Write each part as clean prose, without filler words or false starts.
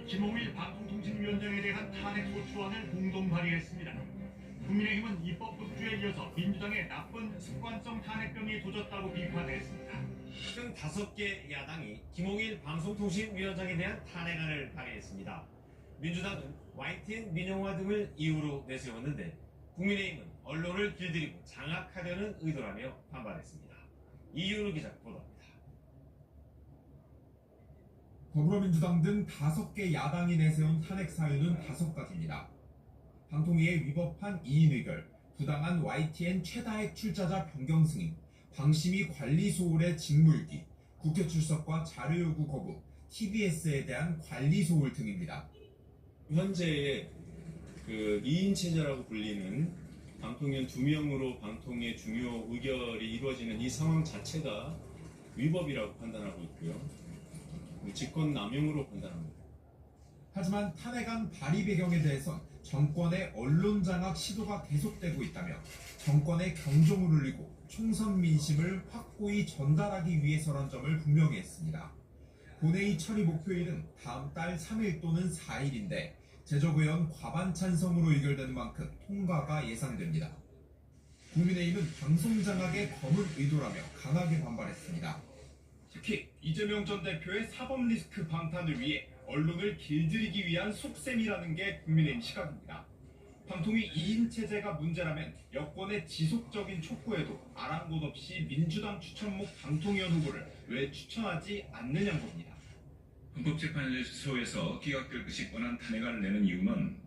김홍일 방송통신위원장에 대한 탄핵소추안을 공동 발의했습니다. 국민의힘은 입법독주에 이어서 민주당의 나쁜 습관성 탄핵병이 도졌다고 비판했습니다. 등 5개 야당이 김홍일 방송통신위원장에 대한 탄핵안을 발의했습니다. 민주당은 YTN 민영화 등을 이유로 내세웠는데 국민의힘은 언론을 길들이고 장악하려는 의도라며 반발했습니다. 이윤우 기자 보도합니다. 더불어민주당 등 5개 야당이 내세운 탄핵 사유는 5가지입니다. 방통위에 위법한 이인 의결, 부당한 YTN 최다액 출자자 변경 승인, 방심위 관리 소홀의 직무유기, 국회 출석과 자료 요구 거부, TBS에 대한 관리 소홀 등입니다. 현재의 2인 체제라고 불리는 방통위원 2명으로 방통위의 중요 의결이 이루어지는 이 상황 자체가 위법이라고 판단하고 있고요. 직권 남용으로 판단합니다. 하지만 탄핵안 발의 배경에 대해선 정권의 언론 장악 시도가 계속되고 있다며 정권의 경종을 울리고 총선 민심을 확고히 전달하기 위해서란 점을 분명히 했습니다. 본회의 처리 목표일은 다음 달 3일 또는 4일인데 제적의원 과반 찬성으로 의결되는 만큼 통과가 예상됩니다. 국민의힘은 방송 장악의 검은 의도라며 강하게 반발했습니다. 특히 이재명 전 대표의 사법 리스크 방탄을 위해 언론을 길들이기 위한 속셈이라는 게 국민의힘 시각입니다. 방통위 2인 체제가 문제라면 여권의 지속적인 촉구에도 아랑곳 없이 민주당 추천목 방통위원 후보를 왜 추천하지 않느냐는 겁니다. 헌법재판소에서 기각될 것이 뻔한 탄핵안을 내는 이유는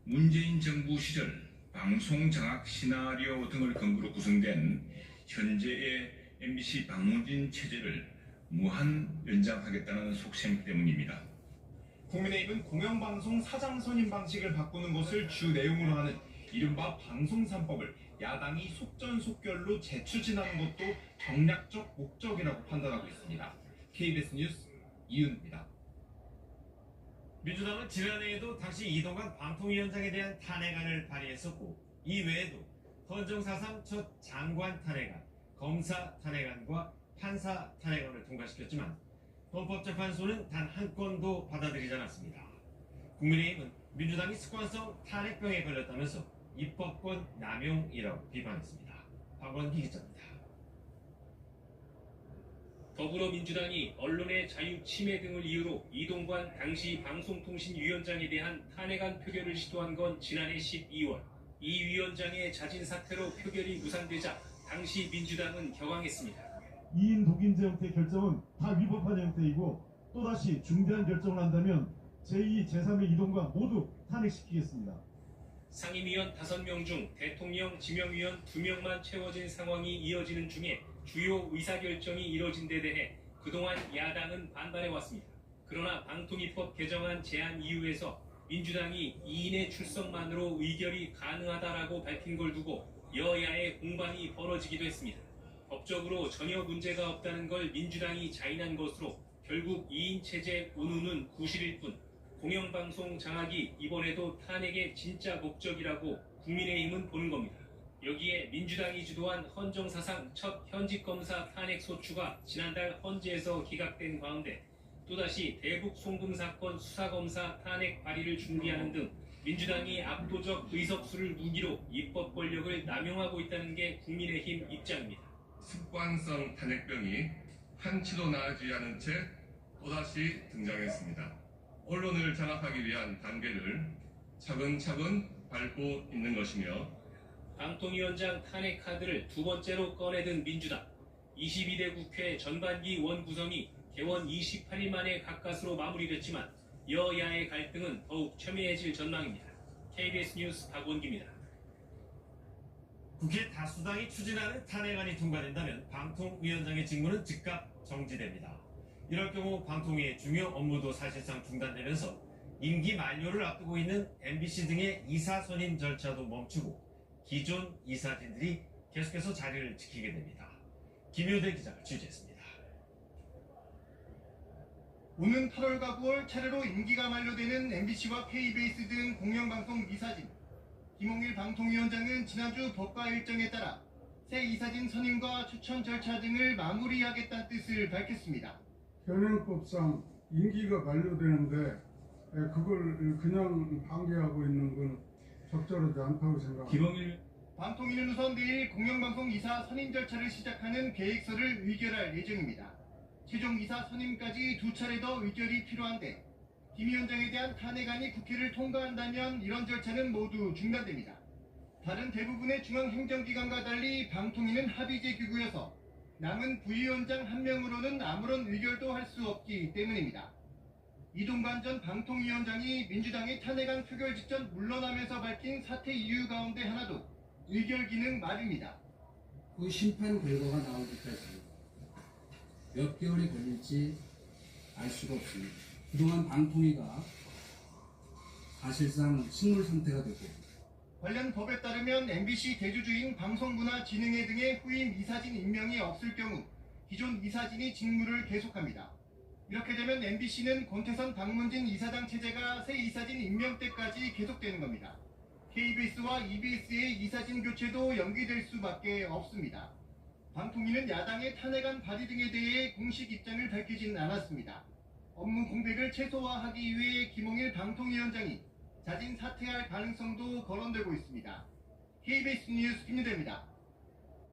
문재인 정부 시절 방송 장악 시나리오 등을 근거로 구성된 현재의 MBC 방문진 체제를 무한 연장하겠다는 속셈 때문입니다. 국민의힘은 공영방송 사장 선임 방식을 바꾸는 것을 주 내용으로 하는 이른바 방송 3법을 야당이 속전속결로 재추진하는 것도 정략적 목적이라고 판단하고 있습니다. KBS 뉴스 이윤입니다. 민주당은 지난해에도 당시 이동관 방통위원장에 대한 탄핵안을 발의했었고 이 외에도 헌정사상 첫 장관 탄핵안, 검사 탄핵안과 판사 탄핵안을 통과시켰지만 헌법재판소는 단 한 건도 받아들이지 않았습니다. 국민의힘은 민주당이 습관성 탄핵병에 걸렸다면서 입법권 남용이라고 비판했습니다. 박원기 기자입니다. 더불어민주당이 언론의 자유 침해 등을 이유로 이동관 당시 방송통신위원장에 대한 탄핵안 표결을 시도한 건 지난해 12월. 이 위원장의 자진 사퇴로 표결이 무산되자 당시 민주당은 격앙했습니다. 2인 독임제 형태의 결정은 다 위법한 형태이고 또다시 중대한 결정을 한다면 제2, 제3의 이동관 모두 탄핵시키겠습니다. 상임위원 5명 중 대통령 지명위원 2명만 채워진 상황이 이어지는 중에 주요 의사결정이 이뤄진 데 대해 그동안 야당은 반발해왔습니다. 그러나 방통위법 개정안 제안 이후에서 민주당이 2인의 출석만으로 의결이 가능하다라고 밝힌 걸 두고 여야의 공방이 벌어지기도 했습니다. 법적으로 전혀 문제가 없다는 걸 민주당이 자인한 것으로 결국 2인 체제 운운은 구실일 뿐 공영방송 장악이 이번에도 탄핵의 진짜 목적이라고 국민의힘은 보는 겁니다. 여기에 민주당이 주도한 헌정사상 첫 현직검사 탄핵 소추가 지난달 헌재에서 기각된 가운데 또다시 대북 송금 사건 수사검사 탄핵 발의를 준비하는 등 민주당이 압도적 의석수를 무기로 입법 권력을 남용하고 있다는 게 국민의힘 입장입니다. 습관성 탄핵병이 한치도 나아지지 않은 채 또다시 등장했습니다. 언론을 장악하기 위한 단계를 차근차근 밟고 있는 것이며 방통위원장 탄핵 카드를 두 번째로 꺼내든 민주당 22대 국회 전반기 원구성이 개원 28일 만에 가까스로 마무리됐지만 여야의 갈등은 더욱 첨예해질 전망입니다. KBS 뉴스 박원기입니다. 국회 다수당이 추진하는 탄핵안이 통과된다면 방통위원장의 직무는 즉각 정지됩니다. 이럴 경우 방통위의 중요 업무도 사실상 중단되면서 임기 만료를 앞두고 있는 MBC 등의 이사 선임 절차도 멈추고 기존 이사진들이 계속해서 자리를 지키게 됩니다. 김효대 기자가 취재했습니다. 오는 8월과 9월 차례로 임기가 만료되는 MBC와 KBS 등 공영방송 이사진. 김홍일 방통위원장은 지난주 법과 일정에 따라 새 이사진 선임과 추천 절차 등을 마무리하겠다는 뜻을 밝혔습니다. 현행법상 임기가 만료되는데 그걸 그냥 방기하고 있는 건 적절하지 않다고 생각합니다. 김홍일 방통위는 우선 내일 공영방송 이사 선임 절차를 시작하는 계획서를 의결할 예정입니다. 최종 이사 선임까지 2차례 더 의결이 필요한데 김 위원장에 대한 탄핵안이 국회를 통과한다면 이런 절차는 모두 중단됩니다. 다른 대부분의 중앙행정기관과 달리 방통위는 합의제 기구여서 남은 부위원장 한 명으로는 아무런 의결도 할 수 없기 때문입니다. 이동관 전 방통위원장이 민주당의 탄핵안 표결 직전 물러나면서 밝힌 사퇴 이유 가운데 하나도 의결 기능 말입니다. 그 심판 결과가 나오기까지 몇 개월이 걸릴지 알 수가 없습니다. 그동안 방통위가 사실상 식물 상태가 되고 관련 법에 따르면 MBC 대주주인 방송문화진흥회 등의 후임 이사진 임명이 없을 경우 기존 이사진이 직무를 계속합니다. 이렇게 되면 MBC는 권태선 박문진 이사장 체제가 새 이사진 임명 때까지 계속되는 겁니다. KBS와 EBS의 이사진 교체도 연기될 수밖에 없습니다. 방통위는 야당의 탄핵안 발의 등에 대해 공식 입장을 밝히지는 않았습니다. 업무 공백을 최소화하기 위해 김홍일 방통위원장이 자진 사퇴할 가능성도 거론되고 있습니다. KBS 뉴스 김유대입니다.